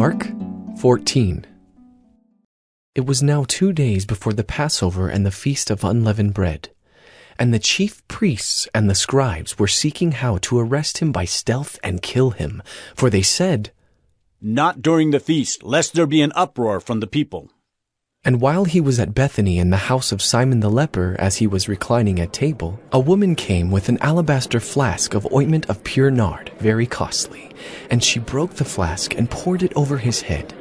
Mark 14. It was now 2 days before the Passover and the Feast of Unleavened Bread, and the chief priests and the scribes were seeking how to arrest him by stealth and kill him, for they said, "Not during the feast, lest there be an uproar from the people." And while he was at Bethany in the house of Simon the leper, as he was reclining at table, a woman came with an alabaster flask of ointment of pure nard, very costly, and she broke the flask and poured it over his head.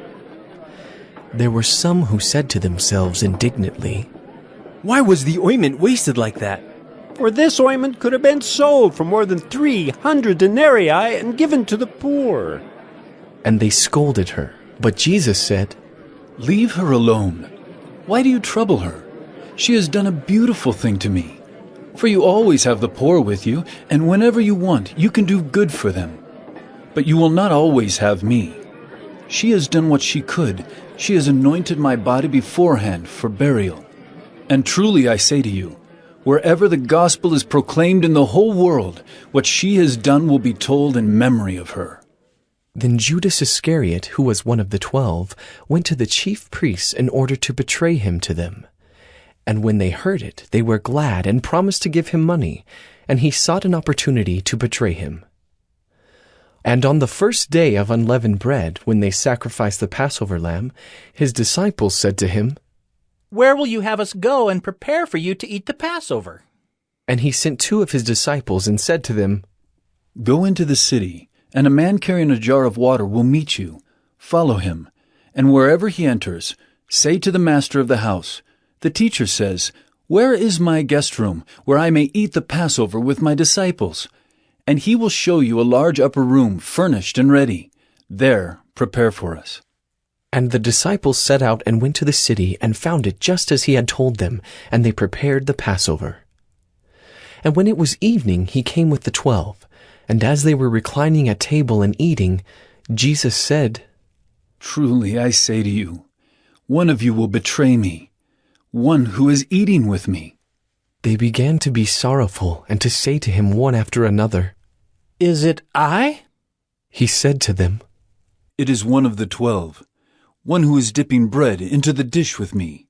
There were some who said to themselves indignantly, "Why was the ointment wasted like that? For this ointment could have been sold for more than 300 denarii and given to the poor." And they scolded her. But Jesus said, "Leave her alone. Why do you trouble her? She has done a beautiful thing to me. For you always have the poor with you, and whenever you want, you can do good for them. But you will not always have me. She has done what she could. She has anointed my body beforehand for burial. And truly I say to you, wherever the gospel is proclaimed in the whole world, what she has done will be told in memory of her." Then Judas Iscariot, who was one of the 12, went to the chief priests in order to betray him to them. And when they heard it, they were glad and promised to give him money, and he sought an opportunity to betray him. And on the first day of unleavened bread, when they sacrificed the Passover lamb, his disciples said to him, "Where will you have us go and prepare for you to eat the Passover?" And he sent 2 of his disciples and said to them, "Go into the city, and a man carrying a jar of water will meet you. Follow him, and wherever he enters, say to the master of the house, 'The teacher says, where is my guest room, where I may eat the Passover with my disciples?' And he will show you a large upper room, furnished and ready. There prepare for us." And the disciples set out and went to the city and found it just as he had told them, and they prepared the Passover. And when it was evening, he came with the 12, and as they were reclining at table and eating, Jesus said, "Truly I say to you, one of you will betray me, one who is eating with me." They began to be sorrowful and to say to him one after another, "Is it I?" He said to them, "It is one of the 12, one who is dipping bread into the dish with me.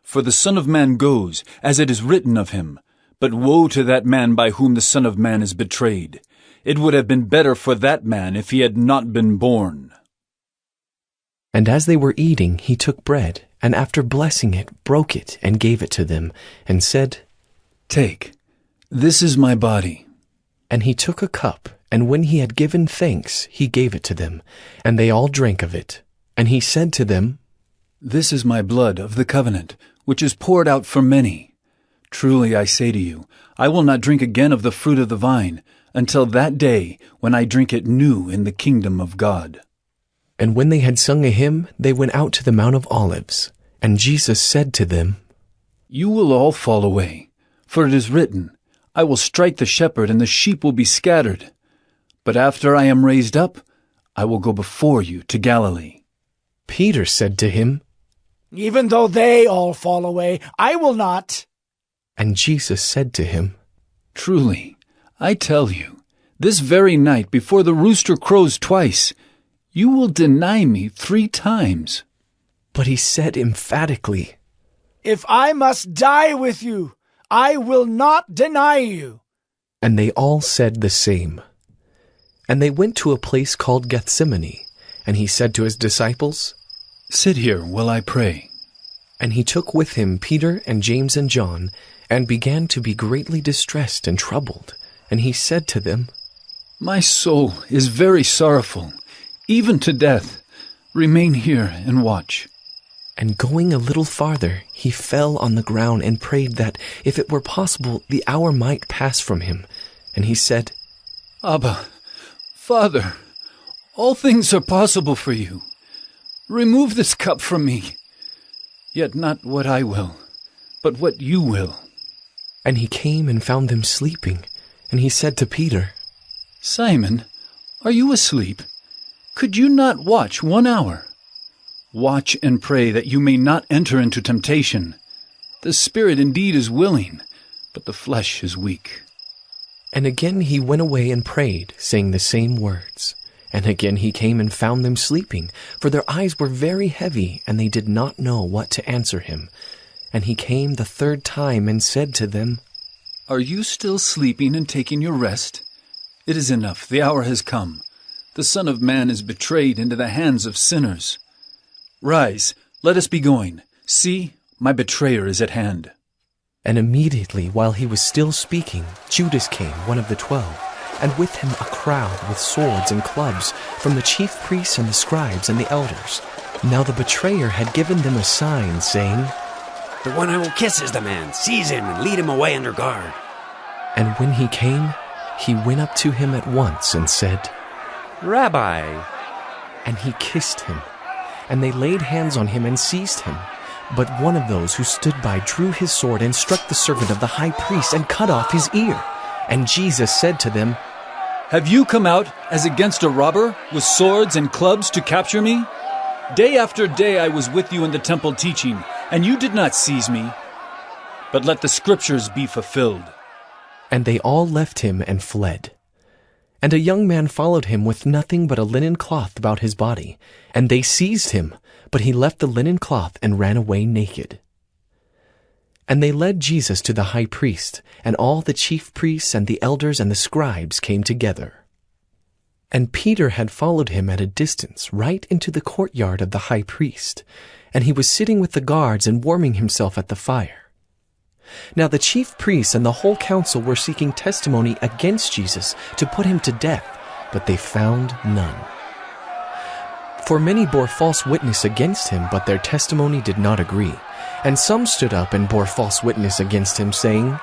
For the Son of Man goes, as it is written of him, but woe to that man by whom the Son of Man is betrayed. It would have been better for that man if he had not been born." And as they were eating, he took bread, and after blessing it, broke it and gave it to them, and said, "Take, this is my body." And he took a cup, and when he had given thanks, he gave it to them, and they all drank of it. And he said to them, "This is my blood of the covenant, which is poured out for many. Truly I say to you, I will not drink again of the fruit of the vine, until that day when I drink it new in the kingdom of God." And when they had sung a hymn, they went out to the Mount of Olives. And Jesus said to them, "You will all fall away, for it is written, I will strike the shepherd, and the sheep will be scattered. But after I am raised up, I will go before you to Galilee." Peter said to him, "Even though they all fall away, I will not." And Jesus said to him, "Truly, I tell you, this very night before the rooster crows twice, you will deny me 3 times. But he said emphatically, "If I must die with you, I will not deny you." And they all said the same. And they went to a place called Gethsemane, and he said to his disciples, "Sit here while I pray." And he took with him Peter and James and John, and began to be greatly distressed and troubled. And he said to them, "My soul is very sorrowful, even to death. Remain here and watch." And going a little farther, he fell on the ground and prayed that, if it were possible, the hour might pass from him. And he said, "Abba, Father, all things are possible for you. Remove this cup from me. Yet not what I will, but what you will." And he came and found them sleeping. And he said to Peter, "Simon, are you asleep? Could you not watch 1 hour? Watch and pray that you may not enter into temptation. The spirit indeed is willing, but the flesh is weak." And again he went away and prayed, saying the same words. And again he came and found them sleeping, for their eyes were very heavy, and they did not know what to answer him. And he came the third time and said to them, Are you still sleeping and taking your rest? It is enough, the hour has come. The Son of Man is betrayed into the hands of sinners. Rise, let us be going. See, my betrayer is at hand. And immediately, while he was still speaking, Judas came, one of the 12, and with him a crowd with swords and clubs from the chief priests and the scribes and the elders. Now the betrayer had given them a sign, saying, The one I will kiss is the man. Seize him and lead him away under guard. And when he came, he went up to him at once and said, Rabbi. And he kissed him. And they laid hands on him and seized him. But one of those who stood by drew his sword and struck the servant of the high priest and cut off his ear. And Jesus said to them, Have you come out as against a robber with swords and clubs to capture me? Day after day I was with you in the temple teaching, and you did not seize me. But let the scriptures be fulfilled. And they all left him and fled. And a young man followed him with nothing but a linen cloth about his body. And they seized him, but he left the linen cloth and ran away naked. And they led Jesus to the high priest, and all the chief priests and the elders and the scribes came together. And Peter had followed him at a distance, right into the courtyard of the high priest, and he was sitting with the guards and warming himself at the fire. Now the chief priests and the whole council were seeking testimony against Jesus to put him to death, but they found none. For many bore false witness against him, but their testimony did not agree. And some stood up and bore false witness against him, saying,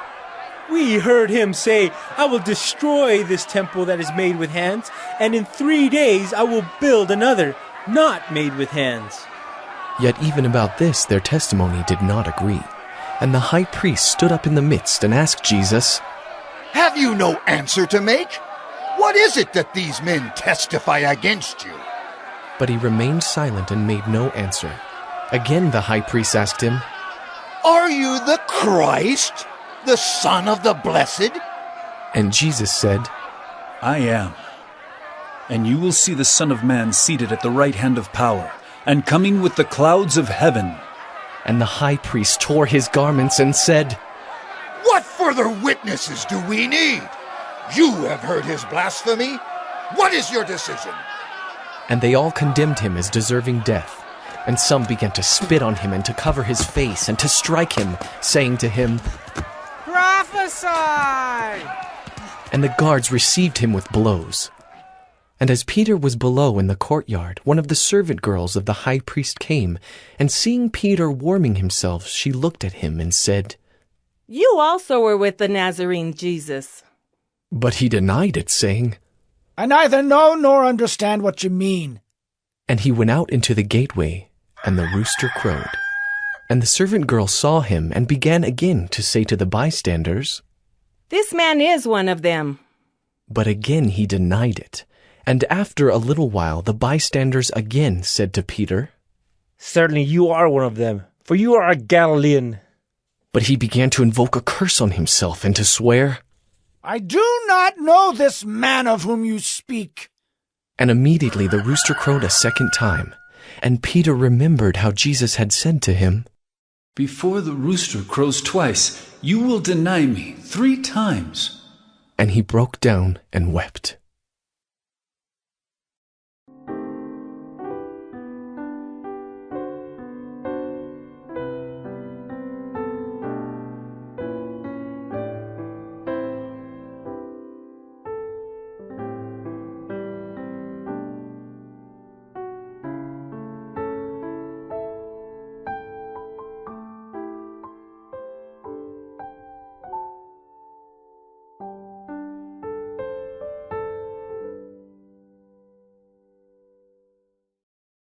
We heard him say, I will destroy this temple that is made with hands, and in 3 days I will build another, not made with hands. Yet even about this their testimony did not agree. And the high priest stood up in the midst and asked Jesus, Have you no answer to make? What is it that these men testify against you? But he remained silent and made no answer. Again the high priest asked him, Are you the Christ, the Son of the Blessed? And Jesus said, I am. And you will see the Son of Man seated at the right hand of power, and coming with the clouds of heaven. And the high priest tore his garments and said, What further witnesses do we need? You have heard his blasphemy. What is your decision? And they all condemned him as deserving death. And some began to spit on him and to cover his face and to strike him, saying to him, Prophesy! And the guards received him with blows. And as Peter was below in the courtyard, one of the servant girls of the high priest came, and seeing Peter warming himself, she looked at him and said, You also were with the Nazarene Jesus. But he denied it, saying, I neither know nor understand what you mean. And he went out into the gateway, and the rooster crowed. And the servant girl saw him, and began again to say to the bystanders, This man is one of them. But again he denied it. And after a little while the bystanders again said to Peter, Certainly you are one of them, for you are a Galilean. But he began to invoke a curse on himself and to swear, I do not know this man of whom you speak. And immediately the rooster crowed a second time. And Peter remembered how Jesus had said to him, Before the rooster crows twice, you will deny me 3 times. And he broke down and wept.